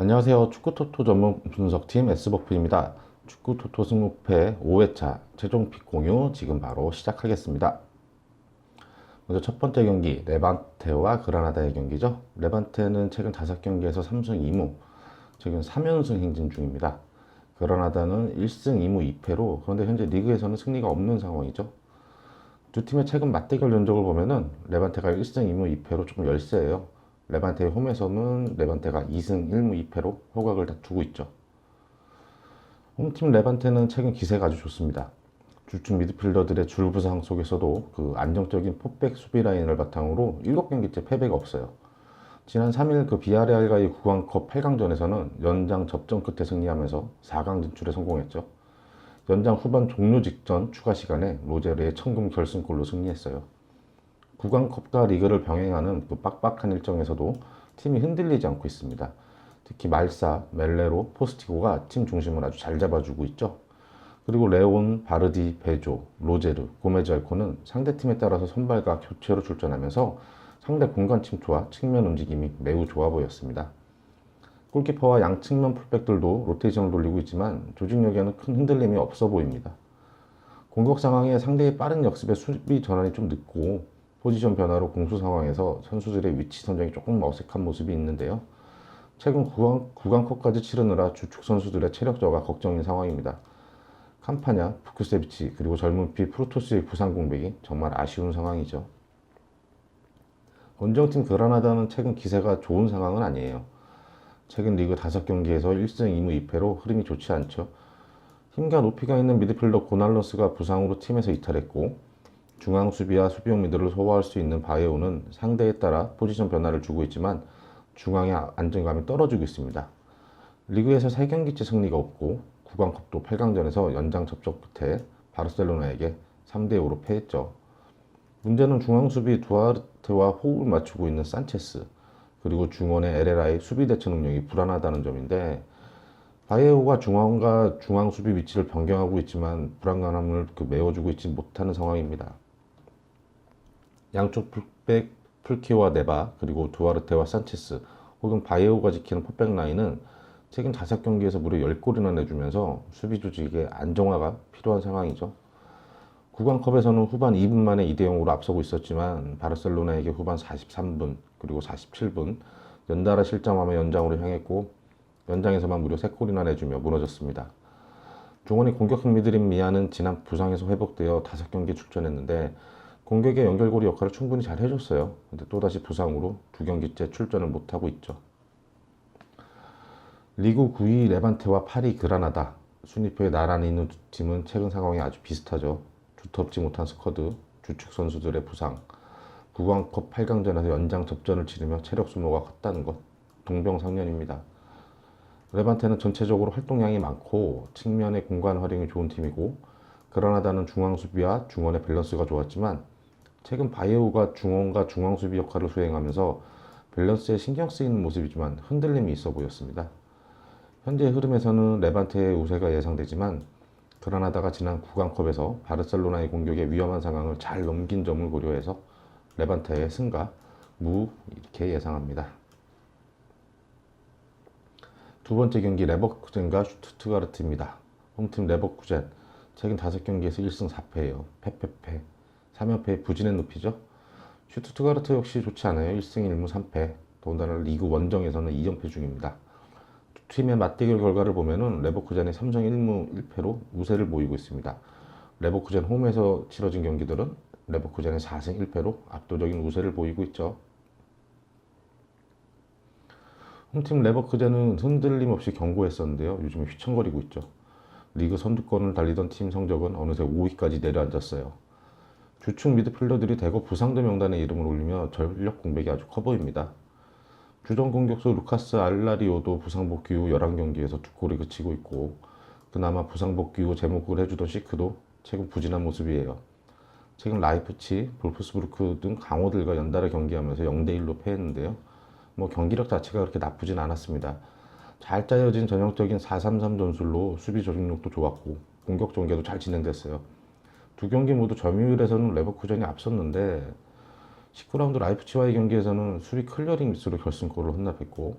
안녕하세요. 축구토토 전문 분석팀 S버프입니다. 축구토토 승무패 5회차 최종 픽 공유 지금 바로 시작하겠습니다. 먼저 첫 번째 경기 레반테와 그라나다의 경기죠. 레반테는 최근 5경기에서 3승 2무, 최근 3연승 행진 중입니다. 그라나다는 1승 2무 2패로 그런데 현재 리그에서는 승리가 없는 상황이죠. 두 팀의 최근 맞대결 전적을 보면은 레반테가 1승 2무 2패로 조금 열세예요. 레반테의 홈에서는 레반테가 2승 1무 2패로 호각을 다투고 있죠. 홈팀 레반테는 최근 기세가 아주 좋습니다. 주축 미드필더들의 줄부상 속에서도 그 안정적인 포백 수비 라인을 바탕으로 7경기째 패배가 없어요. 지난 3일 그 비아레알과의 구강컵 8강전에서는 연장 접전 끝에 승리하면서 4강 진출에 성공했죠. 연장 후반 종료 직전 추가 시간에 로제르의 천금 결승골로 승리했어요. 구강컵과 리그를 병행하는 그 빡빡한 일정에서도 팀이 흔들리지 않고 있습니다. 특히 말사, 멜레로, 포스티고가 팀 중심을 아주 잘 잡아주고 있죠. 그리고 레온, 바르디, 베조, 로제르, 고메즈 알코는 상대팀에 따라서 선발과 교체로 출전하면서 상대 공간 침투와 측면 움직임이 매우 좋아 보였습니다. 골키퍼와 양측면 풀백들도 로테이션을 돌리고 있지만 조직력에는 큰 흔들림이 없어 보입니다. 공격 상황에 상대의 빠른 역습에 수비 전환이 좀 늦고 포지션 변화로 공수 상황에서 선수들의 위치 선정이 조금 어색한 모습이 있는데요. 최근 구강컵까지 치르느라 주축 선수들의 체력 저하가 걱정인 상황입니다. 캄파냐, 부쿠세비치, 그리고 젊은 피 프로토스의 부상 공백이 정말 아쉬운 상황이죠. 원정팀 그라나다는 최근 기세가 좋은 상황은 아니에요. 최근 리그 5경기에서 1승 2무 2패로 흐름이 좋지 않죠. 힘과 높이가 있는 미드필더 고날로스가 부상으로 팀에서 이탈했고 중앙 수비와 수비형 미드를 소화할 수 있는 바이오는 상대에 따라 포지션 변화를 주고 있지만 중앙의 안정감이 떨어지고 있습니다. 리그에서 3경기째 승리가 없고 구강컵도 8강전에서 연장 접촉 끝에 바르셀로나에게 3대5로 패했죠. 문제는 중앙 수비 두아르테와 호흡을 맞추고 있는 산체스, 그리고 중원의 에레라의 수비 대처 능력이 불안하다는 점인데 바이에오가 중앙과 중앙 수비 위치를 변경하고 있지만 불안감을 메워주고 있지 못하는 상황입니다. 양쪽 풀백 풀키와 네바, 그리고 두아르테와 산체스 혹은 바이에오가 지키는 포백 라인은 최근 5경기에서 무려 10골이나 내주면서 수비 조직의 안정화가 필요한 상황이죠. 구강컵에서는 후반 2분 만에 2대0으로 앞서고 있었지만 바르셀로나에게 후반 43분 그리고 47분 연달아 실점하며 연장으로 향했고 연장에서만 무려 3골이나 내주며 무너졌습니다. 중원의 공격 흥미들인 미아는 지난 부상에서 회복되어 5경기에 출전했는데 공격의 연결고리 역할을 충분히 잘 해줬어요. 근데 또다시 부상으로 2경기째 출전을 못하고 있죠. 리그 9위 레반테와 8위 그라나다, 순위표에 나란히 있는 두 팀은 최근 상황이 아주 비슷하죠. 두텁지 못한 스쿼드, 주축 선수들의 부상, 구강컵 8강전에서 연장 접전을 치르며 체력 소모가 컸다는 것, 동병상련입니다. 레반테는 전체적으로 활동량이 많고 측면의 공간 활용이 좋은 팀이고 그라나다는 중앙 수비와 중원의 밸런스가 좋았지만 최근 바이에오가 중원과 중앙 수비 역할을 수행하면서 밸런스에 신경 쓰이는 모습이지만 흔들림이 있어 보였습니다. 현재 흐름에서는 레반테의 우세가 예상되지만 그라나다가 지난 구강컵에서 바르셀로나의 공격에 위험한 상황을 잘 넘긴 점을 고려해서 레반테의 승과 무 이렇게 예상합니다. 두 번째 경기 레버쿠젠과 슈투트가르트입니다. 홈팀 레버쿠젠 최근 5경기에서 1승 4패예요. 패패패 3연패의 부진의 늪이죠. 슈투트가르트 역시 좋지 않아요. 1승 1무 3패. 더군다나 리그 원정에서는 2연패 중입니다. 두 팀의 맞대결 결과를 보면은 레버쿠젠의 3승 1무 1패로 우세를 보이고 있습니다. 레버쿠젠 홈에서 치러진 경기들은 레버쿠젠의 4승 1패로 압도적인 우세를 보이고 있죠. 홈팀 레버쿠젠은 흔들림 없이 견고했었는데요. 요즘에 휘청거리고 있죠. 리그 선두권을 달리던 팀 성적은 어느새 5위까지 내려앉았어요. 주축 미드필더들이 대거 부상자 명단에 이름을 올리며 전력 공백이 아주 커 보입니다. 주전 공격수 루카스 알라리오도 부상 복귀 후 11경기에서 2골에 그치고 있고 그나마 부상 복귀 후 제목을 해주던 시크도 최근 부진한 모습이에요. 최근 라이프치, 볼프스부르크 등 강호들과 연달아 경기하면서 0대1로 패했는데요. 경기력 자체가 그렇게 나쁘진 않았습니다. 잘 짜여진 전형적인 4-3-3 전술로 수비 조직력도 좋았고 공격 전개도 잘 진행됐어요. 두 경기 모두 점유율에서는 레버쿠젠이 앞섰는데 19라운드 라이프치와의 경기에서는 수비 클리어링 미스로 결승골을 헌납했고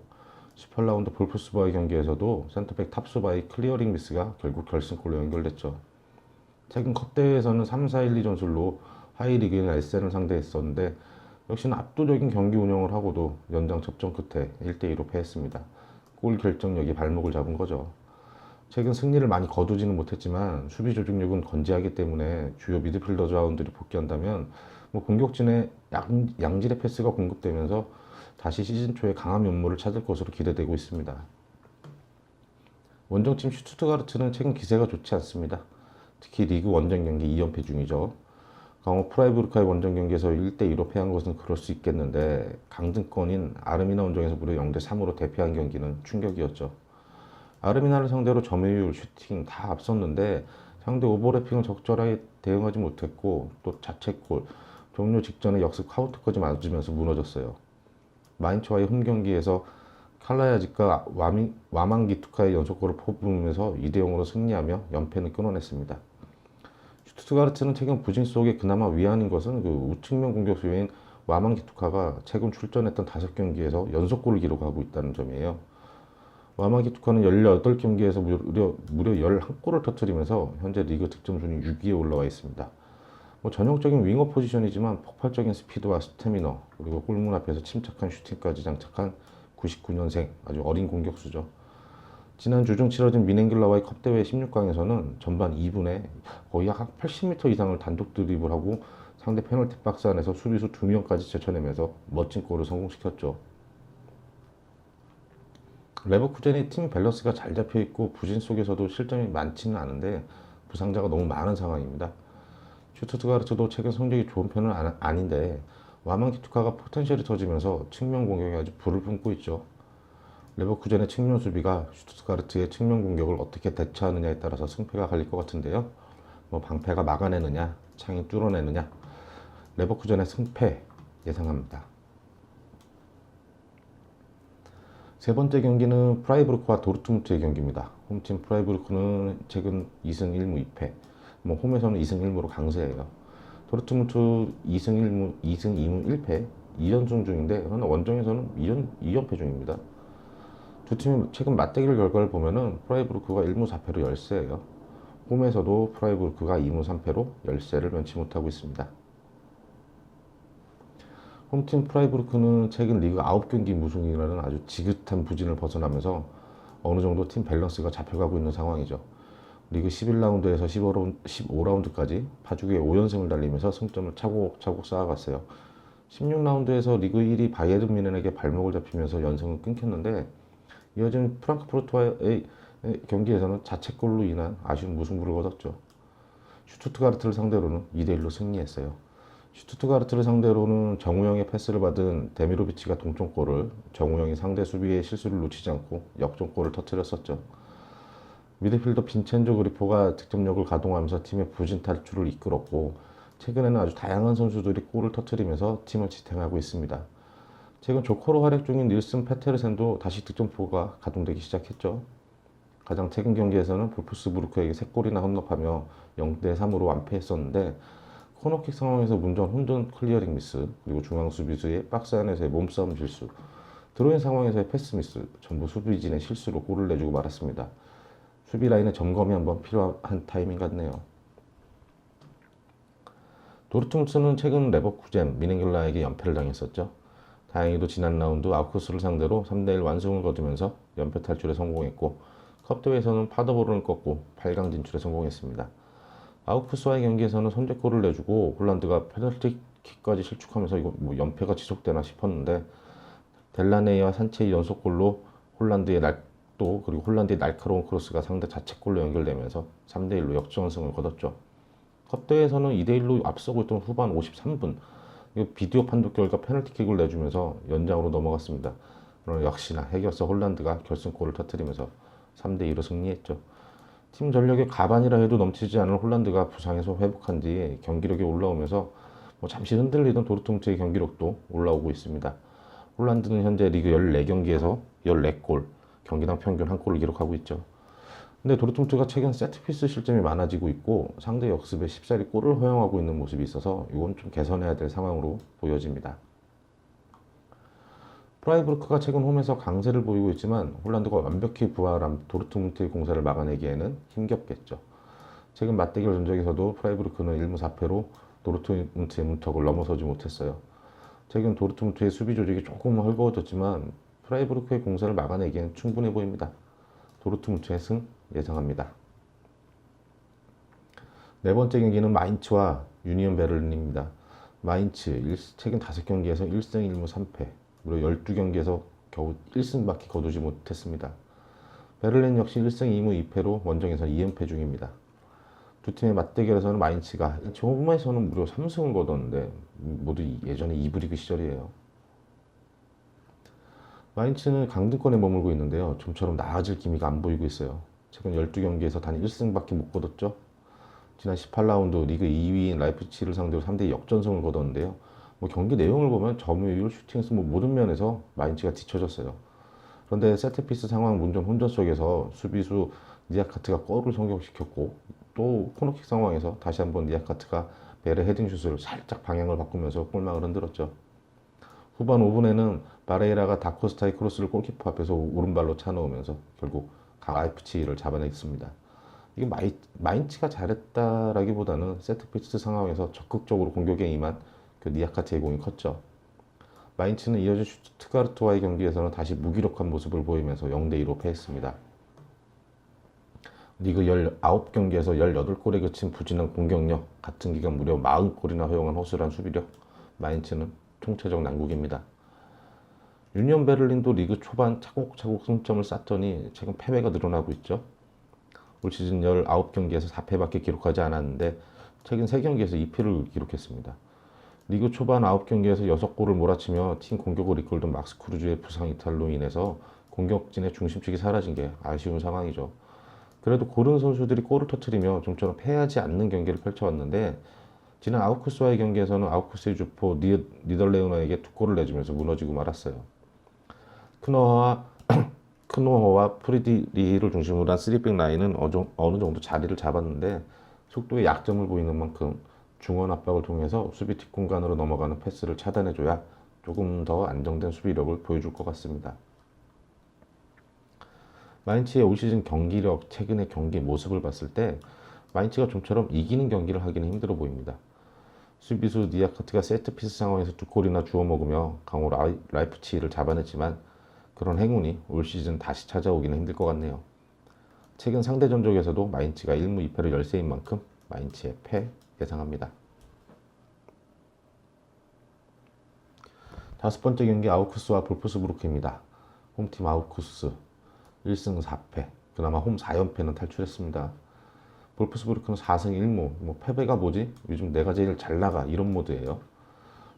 18라운드 볼프스바의 경기에서도 센터백 탑스바의 클리어링 미스가 결국 결승골로 연결됐죠. 최근 컵 대회에서는 3-4-1-2 전술로 하이리그인 에센을 상대했었는데 역시나 압도적인 경기 운영을 하고도 연장 접전 끝에 1대2로 패했습니다. 골 결정력이 발목을 잡은 거죠. 최근 승리를 많이 거두지는 못했지만 수비 조직력은 건재하기 때문에 주요 미드필더 자원들이 복귀한다면 공격진에 양질의 패스가 공급되면서 다시 시즌 초에 강한 면모를 찾을 것으로 기대되고 있습니다. 원정팀 슈투트가르트는 최근 기세가 좋지 않습니다. 특히 리그 원정 경기 2연패 중이죠. 강호 프라이부르크의 원정 경기에서 1대2로 패한 것은 그럴 수 있겠는데 강등권인 아르미나 원정에서 무려 0대3으로 대패한 경기는 충격이었죠. 아르미나를 상대로 점유율, 슈팅 다 앞섰는데 상대 오버래핑을 적절하게 대응하지 못했고 또 자책골, 종료 직전에 역습 카운트까지 맞으면서 무너졌어요. 마인츠와의 홈 경기에서 칼라야직과 와망기투카의 연속골을 퍼부으면서 2대0으로 승리하며 연패는 끊어냈습니다. 슈투트가르트는 최근 부진 속에 그나마 위안인 것은 그 우측면 공격수인 와망기투카가 최근 출전했던 5경기에서 연속골을 기록하고 있다는 점이에요. 와망기투카는 18경기에서 무려 11골을 터뜨리면서 현재 리그 득점 순위 6위에 올라와 있습니다. 전형적인 윙어 포지션이지만 폭발적인 스피드와 스태미너 그리고 골문 앞에서 침착한 슈팅까지 장착한 99년생 아주 어린 공격수죠. 지난 주중 치러진 미넨글라와의 컵대회 16강에서는 전반 2분에 거의 약 80m 이상을 단독 드리블하고 상대 페널티 박스 안에서 수비수 2명까지 제쳐내면서 멋진 골을 성공시켰죠. 레버쿠젠이 팀 밸런스가 잘 잡혀있고 부진 속에서도 실점이 많지는 않은데 부상자가 너무 많은 상황입니다. 슈투트가르트도 최근 성적이 좋은 편은 아닌데 와망기투카가 포텐셜이 터지면서 측면 공격에 아주 불을 뿜고 있죠. 레버쿠젠의 측면 수비가 슈투트가르트의 측면 공격을 어떻게 대처하느냐에 따라서 승패가 갈릴 것 같은데요. 방패가 막아내느냐, 창이 뚫어내느냐, 레버쿠젠의 승패 예상합니다. 세 번째 경기는 프라이부르크와 도르트문트의 경기입니다. 홈팀 프라이부르크는 최근 2승 1무 2패, 홈에서는 2승 1무로 강세예요. 도르트문트 2승 2무 1패, 2연승 중인데 원정에서는 2연패 중입니다. 두 팀이 최근 맞대결 결과를 보면은 프라이부르크가 1무 4패로 열세예요. 홈에서도 프라이부르크가 2무 3패로 열세를 면치 못하고 있습니다. 홈팀 프라이부르크는 최근 리그 9경기 무승이라는 아주 지긋한 부진을 벗어나면서 어느 정도 팀 밸런스가 잡혀가고 있는 상황이죠. 리그 11라운드에서 15라운드까지 파죽의 5연승을 달리면서 승점을 차곡차곡 쌓아갔어요. 16라운드에서 리그 1위 바이에른 뮌헨에게 발목을 잡히면서 연승은 끊겼는데 이어진 프랑크푸르트와의 경기에서는 자책골로 인한 아쉬운 무승부를 거뒀죠. 슈투트가르트를 상대로는 2대1로 승리했어요. 슈투트가르트를 상대로는 정우영의 패스를 받은 데미로비치가 동점골을 정우영이 상대 수비의 실수를 놓치지 않고 역전골을 터뜨렸었죠. 미드필더 빈첸조 그리포가 득점력을 가동하면서 팀의 부진 탈출을 이끌었고 최근에는 아주 다양한 선수들이 골을 터뜨리면서 팀을 지탱하고 있습니다. 최근 조커로 활약 중인 닐슨 페테르센도 다시 득점포가 가동되기 시작했죠. 가장 최근 경기에서는 볼프스부르크에게 3골이나 헌납하며 0대3으로 완패했었는데 코너킥 상황에서 문전 혼전 클리어링 미스 그리고 중앙 수비수의 박스 안에서의 몸싸움 실수 드로인 상황에서의 패스 미스 전부 수비진의 실수로 골을 내주고 말았습니다. 수비 라인의 점검이 한번 필요한 타이밍 같네요. 도르트문트는 최근 레버쿠젠, 미넨글라에게 연패를 당했었죠. 다행히도 지난 라운드 아우크스를 상대로 3대1 완승을 거두면서 연패 탈출에 성공했고 컵대회에서는 파더보른을 꺾고 8강 진출에 성공했습니다. 아우크스와의 경기에서는 선제골을 내주고 홀란드가 페널티킥까지 실축하면서 이거 연패가 지속되나 싶었는데 델라네이와 산체의 연속골로 그리고 홀란드의 날카로운 크로스가 상대 자책골로 연결되면서 3대1로 역전승을 거뒀죠. 컵대회에서는 2대1로 앞서고 있던 후반 53분 비디오 판독 결과 페널티킥을 내주면서 연장으로 넘어갔습니다. 그러나 역시나 해결사 홀란드가 결승골을 터뜨리면서 3대2로 승리했죠. 팀 전력의 가반이라 해도 넘치지 않은 홀란드가 부상에서 회복한 뒤 경기력이 올라오면서 잠시 흔들리던 도르트문트의 경기력도 올라오고 있습니다. 홀란드는 현재 리그 14경기에서 14골, 경기당 평균 1골을 기록하고 있죠. 근데 도르트문트가 최근 세트피스 실점이 많아지고 있고 상대 역습에 쉽사리 골을 허용하고 있는 모습이 있어서 이건 좀 개선해야 될 상황으로 보여집니다. 프라이부르크가 최근 홈에서 강세를 보이고 있지만 홀란드가 완벽히 부활한 도르트문트의 공세를 막아내기에는 힘겹겠죠. 최근 맞대결 전적에서도 프라이부르크는 1무 4패로 도르트문트의 문턱을 넘어서지 못했어요. 최근 도르트문트의 수비 조직이 조금 헐거워졌지만 프라이부르크의 공세를 막아내기엔 충분해 보입니다. 도르트문트의 승 예상합니다. 네 번째 경기는 마인츠와 유니온 베를린입니다. 마인츠 최근 5경기에서 1승 1무 3패, 무려 12경기에서 겨우 1승밖에 거두지 못했습니다. 베를린 역시 1승 2무 2패로 원정에서 2연패 중입니다. 두 팀의 맞대결에서는 마인츠가 초반에서는 무려 3승을 거뒀는데 모두 예전에 2부 리그 시절이에요. 마인츠는 강등권에 머물고 있는데요. 좀처럼 나아질 기미가 안 보이고 있어요. 최근 12경기에서 단 1승밖에 못 거뒀죠. 지난 18라운드 리그 2위인 라이프치히를 상대로 3대 역전승을 거뒀는데요. 경기 내용을 보면 점유율, 슈팅수 모든 면에서 마인츠가 뒤처졌어요. 그런데 세트피스 상황 문전 혼전 속에서 수비수 니아카트가 골을 성공시켰고 또 코너킥 상황에서 다시 한번 니아카트가 베레 헤딩슛을 살짝 방향을 바꾸면서 골망을 흔들었죠. 후반 5분에는 바레이라가 다코스타의 크로스를 골키퍼 앞에서 오른발로 차넣으면서 결국 라이프치히를 잡아냈습니다. 이게 마인츠가 잘했다라기보다는 세트피스 상황에서 적극적으로 공격에 임한 그 니아카트의 공이 컸죠. 마인츠는 이어진 슈투트가르트와의 경기에서는 다시 무기력한 모습을 보이면서 0대2로 패했습니다. 리그 19경기에서 18골에 그친 부진한 공격력, 같은 기간 무려 40골이나 허용한 허술한 수비력, 마인츠는 총체적 난국입니다. 유니온 베를린도 리그 초반 차곡차곡 승점을 쌓더니 최근 패배가 늘어나고 있죠. 올 시즌 19경기에서 4패밖에 기록하지 않았는데 최근 3경기에서 2패를 기록했습니다. 리그 초반 9경기에서 6골을 몰아치며 팀 공격을 이끌던 막스 크루즈의 부상 이탈로 인해서 공격진의 중심축이 사라진 게 아쉬운 상황이죠. 그래도 고른 선수들이 골을 터뜨리며 좀처럼 패하지 않는 경기를 펼쳐왔는데 지난 아우크스와의 경기에서는 아우크스의 주포 니덜레우너에게 2골을 내주면서 무너지고 말았어요. 크노허와 프리디리히를 중심으로 한 3백 라인은 어느 정도 자리를 잡았는데 속도에 약점을 보이는 만큼 중원 압박을 통해서 수비 뒷공간으로 넘어가는 패스를 차단해줘야 조금 더 안정된 수비력을 보여줄 것 같습니다. 마인츠의 올 시즌 경기력, 최근의 경기 모습을 봤을 때 마인츠가 좀처럼 이기는 경기를 하기는 힘들어 보입니다. 수비수 니아카트가 세트피스 상황에서 2골이나 주워 먹으며 강호 라이프치히를 잡아냈지만 그런 행운이 올 시즌 다시 찾아오기는 힘들 것 같네요. 최근 상대 전적에서도 마인츠가 1무 2패로 열세인 만큼 마인츠의 패 예상합니다. 5번째 경기 아우크스와 볼프스부르크입니다. 홈팀 아우크스 1승 4패, 그나마 홈 4연패는 탈출했습니다. 볼프스부르크는 4승 1무, 패배가 뭐지? 요즘 내가 제일 잘 나가 이런 모드예요.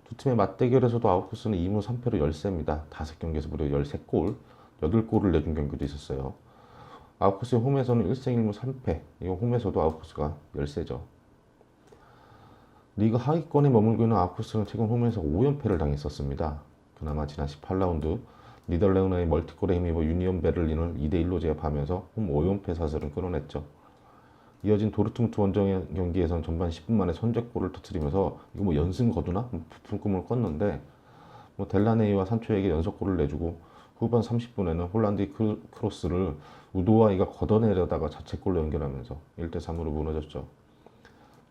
두 팀의 맞대결에서도 아우크스는 2무 3패로 열세입니다. 5경기에서 무려 13골, 8골을 내준 경기도 있었어요. 아우크스의 홈에서는 1승 1무 3패, 이거 홈에서도 아우크스가 열세죠. 리그 하위권에 머물고 있는 아우크스는 최근 홈에서 5연패를 당했었습니다. 그나마 지난 18라운드 니덜레우너의 멀티골에 힘입어 유니온 베를린을 2대1로 제압하면서 홈 5연패 사슬은 끊어냈죠. 이어진 도르트문트 원정 경기에선 전반 10분 만에 선제골을 터뜨리면서 이거 연승 거두나? 부푼 꿈을 꿨는데 델라네이와 산초에게 연속골을 내주고 후반 30분에는 홀란드의 크로스를 우도와이가 걷어내려다가 자책골로 연결하면서 1대3으로 무너졌죠.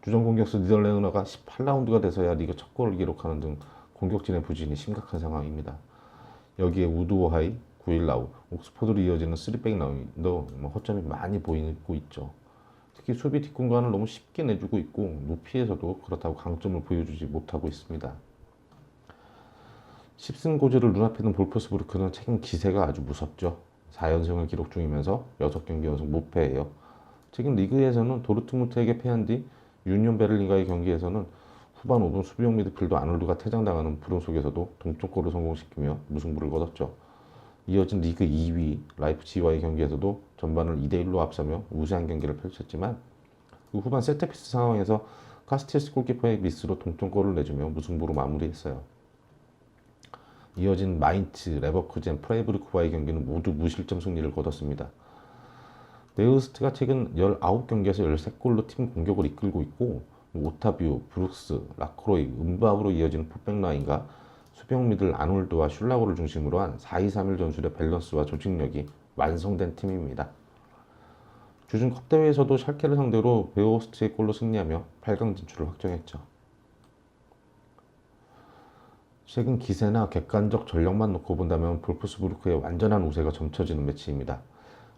주전 공격수 니덜레우너가 18라운드가 돼서야 리그 첫 골을 기록하는 등 공격진의 부진이 심각한 상황입니다. 여기에 우드워하이, 구일라우, 옥스퍼드로 이어지는 3백 라인도 허점이 많이 보이고 있죠. 특히 수비 뒷공간을 너무 쉽게 내주고 있고 높이에서도 그렇다고 강점을 보여주지 못하고 있습니다. 10승 고지를 눈앞에 둔 볼프스부르크는 최근 기세가 아주 무섭죠. 4연승을 기록 중이면서 6경기 연속 무패예요. 최근 리그에서는 도르트문트에게 패한 뒤 유니온 베를린과의 경기에서는 후반 5분 수비형 미드필더 아놀드가 퇴장당하는 불운 속에서도 동점골을 성공시키며 무승부를 거뒀죠. 이어진 리그 2위 라이프치히와의 경기에서도 전반을 2대1로 앞서며 우세한 경기를 펼쳤지만 그 후반 세트피스 상황에서 카스티스 골키퍼의 미스로 동점골을 내주며 무승부로 마무리했어요. 이어진 마인츠, 레버쿠젠, 프라이부르크와의 경기는 모두 무실점 승리를 거뒀습니다. 네우스트가 최근 19경기에서 13골로 팀 공격을 이끌고 있고 오타뷰, 브룩스, 라크로이, 은바브로 이어지는 풀백 라인과 수비형 미들 아놀드와 슐라고를 중심으로 한 4-2-3-1 전술의 밸런스와 조직력이 완성된 팀입니다. 주중 컵대회에서도 샬케를 상대로 베어호스트의 골로 승리하며 8강 진출을 확정했죠. 최근 기세나 객관적 전력만 놓고 본다면 볼프스부르크의 완전한 우세가 점쳐지는 매치입니다.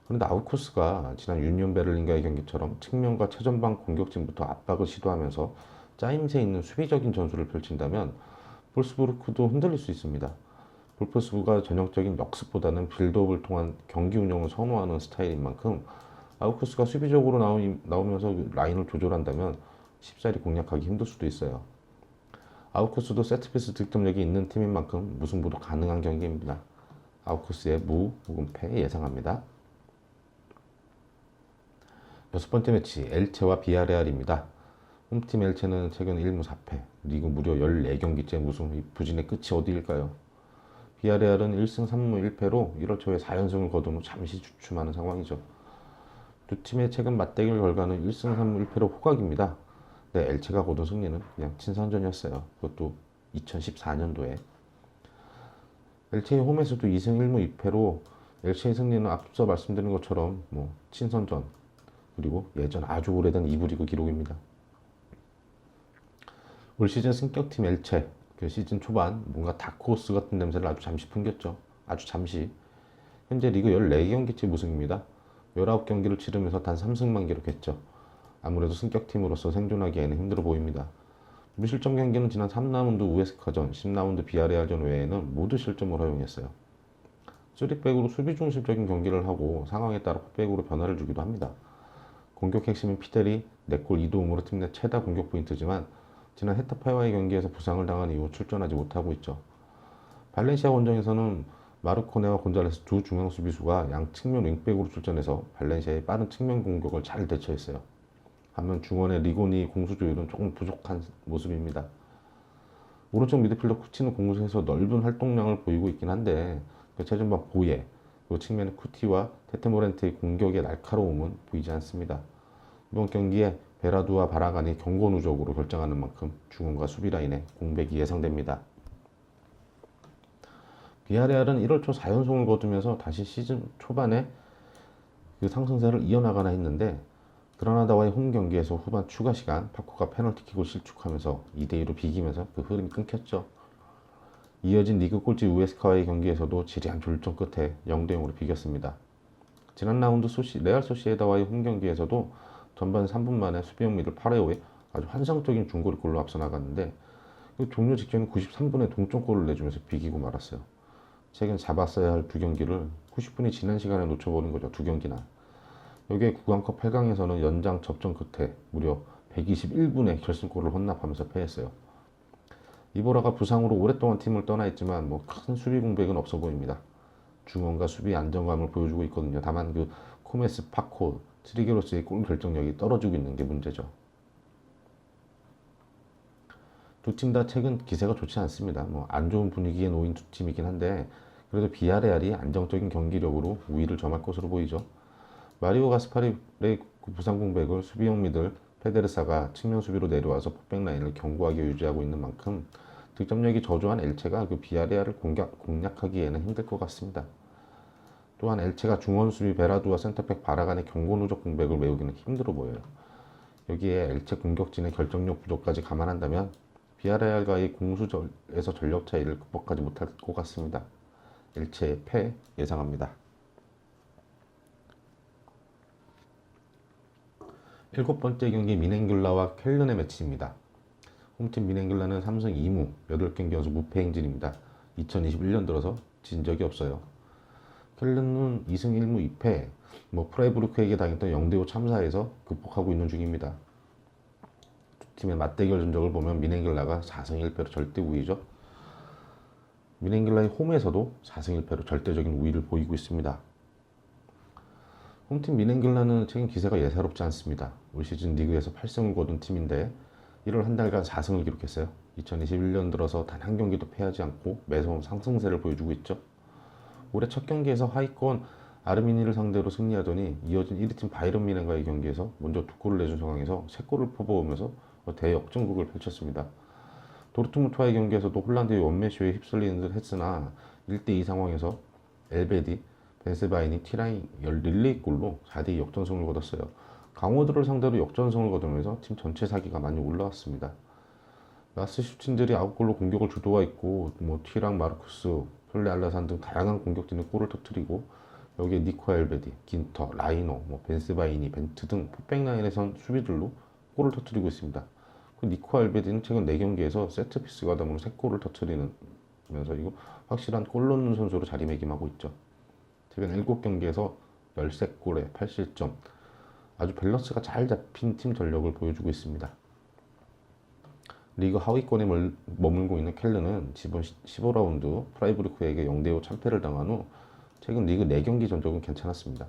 그런데 아우쿠스가 지난 유니온 베를린과의 경기처럼 측면과 최전방 공격진부터 압박을 시도하면서 짜임새 있는 수비적인 전술을 펼친다면 볼프스부르크도 흔들릴 수 있습니다. 볼프스부가 전형적인 역습보다는 빌드업을 통한 경기 운영을 선호하는 스타일인 만큼 아우쿠스가 수비적으로 나오면서 라인을 조절한다면 쉽사리 공략하기 힘들 수도 있어요. 아우쿠스도 세트피스 득점력이 있는 팀인 만큼 무승부도 가능한 경기입니다. 아우쿠스의 무 혹은 패 예상합니다. 여섯 번째 매치 엘체와 비아레알입니다. 홈팀 엘체는 최근 1무 4패, 리그 무려 14경기째 무승, 부진의 끝이 어디일까요? 비아레알은 1승 3무 1패로 1월 초에 4연승을 거둔 후 잠시 주춤하는 상황이죠. 두 팀의 최근 맞대결 결과는 1승 3무 1패로 호각입니다. 네, 엘체가 거둔 승리는 그냥 친선전이었어요. 그것도 2014년도에. 엘체의 홈에서도 2승 1무 2패로 엘체의 승리는 앞서 말씀드린 것처럼 친선전, 그리고 예전 아주 오래된 2부 리그 기록입니다. 올 시즌 승격팀 엘체, 그 시즌 초반 뭔가 다크호스 같은 냄새를 아주 잠시 풍겼죠. 아주 잠시. 현재 리그 14경기째 무승입니다. 19경기를 치르면서 단 3승만 기록했죠. 아무래도 승격팀으로서 생존하기에는 힘들어 보입니다. 무실점 경기는 지난 3라운드 우에스카전, 10라운드 비아레알전 외에는 모두 실점을 허용했어요. 3백으로 수비 중심적인 경기를 하고 상황에 따라 포백으로 변화를 주기도 합니다. 공격 핵심인 피델이 4골 2도움으로 팀 내 최다 공격 포인트지만 지난 헤타페와의 경기에서 부상을 당한 이후 출전하지 못하고 있죠. 발렌시아 원정에서는 마르코네와 곤잘레스 두 중앙 수비수가 양 측면 윙백으로 출전해서 발렌시아의 빠른 측면 공격을 잘 대처했어요. 반면 중원의 리고니 공수 조율은 조금 부족한 모습입니다. 오른쪽 미드필더 쿠티는 공수에서 넓은 활동량을 보이고 있긴 한데 그 최전방 보예, 그리고 측면의 쿠티와 테테모렌트의 공격의 날카로움은 보이지 않습니다. 이번 경기에 베라두와 바라간이 경고 누적으로 결정하는 만큼 중원과 수비 라인에 공백이 예상됩니다. 비아레알은 1월 초 4연승을 거두면서 다시 시즌 초반에 그 상승세를 이어나가나 했는데 그라나다와의 홈 경기에서 후반 추가 시간 파코가 페널티킥을 실축하면서 2대2로 비기면서 그 흐름이 끊겼죠. 이어진 리그 꼴찌 우에스카와의 경기에서도 지리한 졸전 끝에 0대0으로 비겼습니다. 지난 라운드 레알 소시에다와의 홈 경기에서도 전반 3분 만에 수비형 미들 파레오에 아주 환상적인 중거리골로 앞서 나갔는데 종료 직전 93분에 동점골을 내주면서 비기고 말았어요. 최근 잡았어야 할 두 경기를 90분이 지난 시간에 놓쳐버린 거죠. 두 경기나. 여기에 구강컵 8강에서는 연장 접전 끝에 무려 121분에 결승골을 헌납하면서 패했어요. 이보라가 부상으로 오랫동안 팀을 떠나 있지만 큰 수비 공백은 없어 보입니다. 중원과 수비 안정감을 보여주고 있거든요. 다만 그 코메스, 파코, 트리게로스의 골 결정력이 떨어지고 있는 게 문제죠. 두 팀 다 최근 기세가 좋지 않습니다. 안 좋은 분위기에 놓인 두 팀이긴 한데 그래도 비아레알이 안정적인 경기력으로 우위를 점할 것으로 보이죠. 마리오 가스파리의 부상 공백을 수비형 미들 페데르사가 측면 수비로 내려와서 포백 라인을 견고하게 유지하고 있는 만큼 득점력이 저조한 엘체가 그 비아레알을 공략하기에는 힘들 것 같습니다. 또한 엘체가 중원 수비 베라두와 센터백 바라간의 경고 누적 공백을 메우기는 힘들어 보여요. 여기에 엘체 공격진의 결정력 부족까지 감안한다면 비아레알과의 공수에서 전력 차이를 극복하지 못할 것 같습니다. 엘체의 패 예상합니다. 일곱 번째 경기 미넨귤라와 켈른의 매치입니다. 홈팀 미넨귤라는 3승 2무 8경기 연속 무패 행진입니다. 2021년 들어서 진 적이 없어요. 켈른은 2승 1무 2패, 프라이부르크에게 당했던 0대5 참사에서 극복하고 있는 중입니다. 두 팀의 맞대결 전적을 보면 미넨귤라가 4승 1패로 절대 우위죠. 미넨귤라의 홈에서도 4승 1패로 절대적인 우위를 보이고 있습니다. 홈팀 미넨귤라는 최근 기세가 예사롭지 않습니다. 올 시즌 리그에서 8승을 거둔 팀인데 1월 한 달간 4승을 기록했어요. 2021년 들어서 단 한 경기도 패하지 않고 매서운 상승세를 보여주고 있죠. 올해 첫 경기에서 하위권 아르미니를 상대로 승리하더니 이어진 1위팀 바이런 미넨과의 경기에서 먼저 2골을 내준 상황에서 3골을 퍼부으면서 대역전극을 펼쳤습니다. 도르트문트와의 경기에서도 홀란드의 원맨쇼에 휩쓸리는 듯 했으나 1대2 상황에서 엘베디, 벤세바이니, 티라이 릴레이골로 4대2 역전승을 거뒀어요. 강호들을 상대로 역전승을 거두면서 팀 전체 사기가 많이 올라왔습니다. 라스 슈틴들이 9골로 공격을 주도하였고 티랑 마르쿠스, 솔레 알라산 등 다양한 공격진의 골을 터뜨리고 여기에 니코 엘베디, 긴터, 라이노, 벤스바이니, 벤트 등 포백 라인에선 수비들로 골을 터뜨리고 있습니다. 그 니코 엘베디는 최근 4경기에서 세트피스 가담으로 3골을 터뜨리면서 이거 확실한 골 넣는 선수로 자리매김하고 있죠. 최근 7경기에서 13골에 8실점, 아주 밸런스가 잘 잡힌 팀 전력을 보여주고 있습니다. 리그 하위권에 머물고 있는 켈르는 지금 15라운드 프라이부르크에게 0대5 참패를 당한 후 최근 리그 4경기 전적은 괜찮았습니다.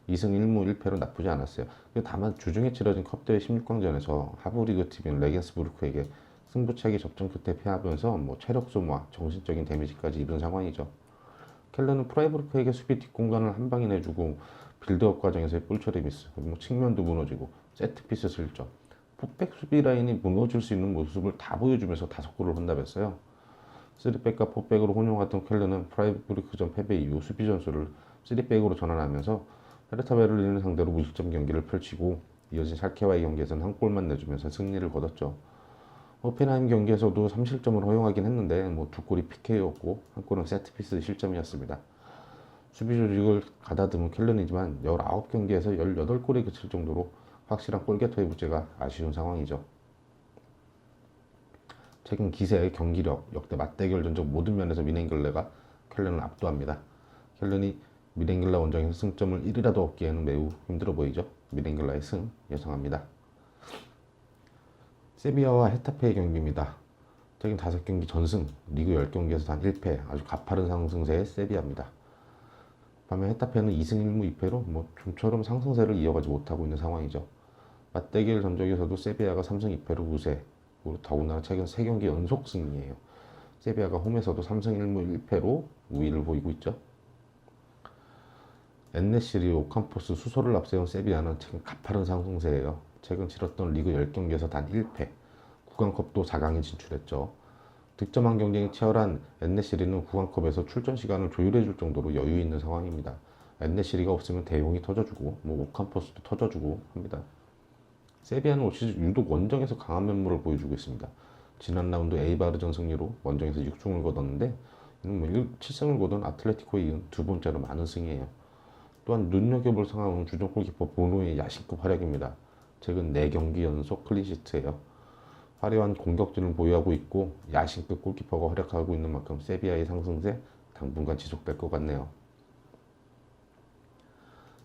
2승 1무 1패로 나쁘지 않았어요. 다만 주중에 치러진 컵대회 16강전에서 하부리그 팀인 레겐스부르크에게 승부차기 접전 끝에 패하면서 체력 소모와 정신적인 데미지까지 입은 상황이죠. 켈르는 프라이부르크에게 수비 뒷공간을 한 방에 내주고 빌드업 과정에서의 뿔처리 미스, 측면도 무너지고 세트피스 실점, 포백 수비 라인이 무너질 수 있는 모습을 다 보여주면서 5골을 혼납했어요. 3백과 4백으로 혼용하던 켈르는 프라이부르크전 패배 이후 수비 전술을 3백으로 전환하면서 헤르타 베를린을 상대로 무실점 경기를 펼치고 이어진 샬케와의 경기에서는 한 골만 내주면서 승리를 거뒀죠. 호펜하임 경기에서도 3실점을 허용하긴 했는데 2골이 PK였고 한 골은 세트피스 실점이었습니다. 수비 조직을 가다듬은 켈른이지만 19경기에서 18골에 그칠 정도로 확실한 골게터의 부재가 아쉬운 상황이죠. 최근 기세, 경기력, 역대 맞대결 전적 모든 면에서 미넨글레가 켈른을 압도합니다. 켈른이 미넨글라 원정에서 승점을 1이라도 얻기에는 매우 힘들어 보이죠. 미넨글라의 승 예상합니다. 세비야와 헤타페의 경기입니다. 최근 5경기 전승, 리그 10경기에서 단 1패, 아주 가파른 상승세의 세비야입니다. 반면 헤타페는 2승 1무 2패로 좀처럼 상승세를 이어가지 못하고 있는 상황이죠. 맞대결 전적에서도 세비야가 3승 2패로 우세, 그리고 더군다나 최근 3경기 연속 승리예요. 세비야가 홈에서도 3승 1무 1패로 우위를 보이고 있죠. 엔네시리, 오캄포스, 수소를 앞세운 세비야는 최근 가파른 상승세예요. 최근 치렀던 리그 10경기에서 단 1패, 구강컵도 4강에 진출했죠. 득점왕 경쟁이 치열한 엔네시리는 구강컵에서 출전 시간을 조율해줄 정도로 여유 있는 상황입니다. 엔네시리가 없으면 대용이 터져주고 오캄포스도 터져주고 합니다. 세비야는 올 시즌 유독 원정에서 강한 면모를 보여주고 있습니다. 지난 라운드 에이바르전 승리로 원정에서 6승을 거뒀는데 이는 7승을 거둔 아틀레티코에 이은 두 번째로 많은 승이에요. 또한 눈여겨볼 상황은 주전 골키퍼 보노의 야신급 활약입니다. 최근 4경기 연속 클린시트예요. 화려한 공격진을 보유하고 있고 야신급 골키퍼가 활약하고 있는 만큼 세비야의 상승세 당분간 지속될 것 같네요.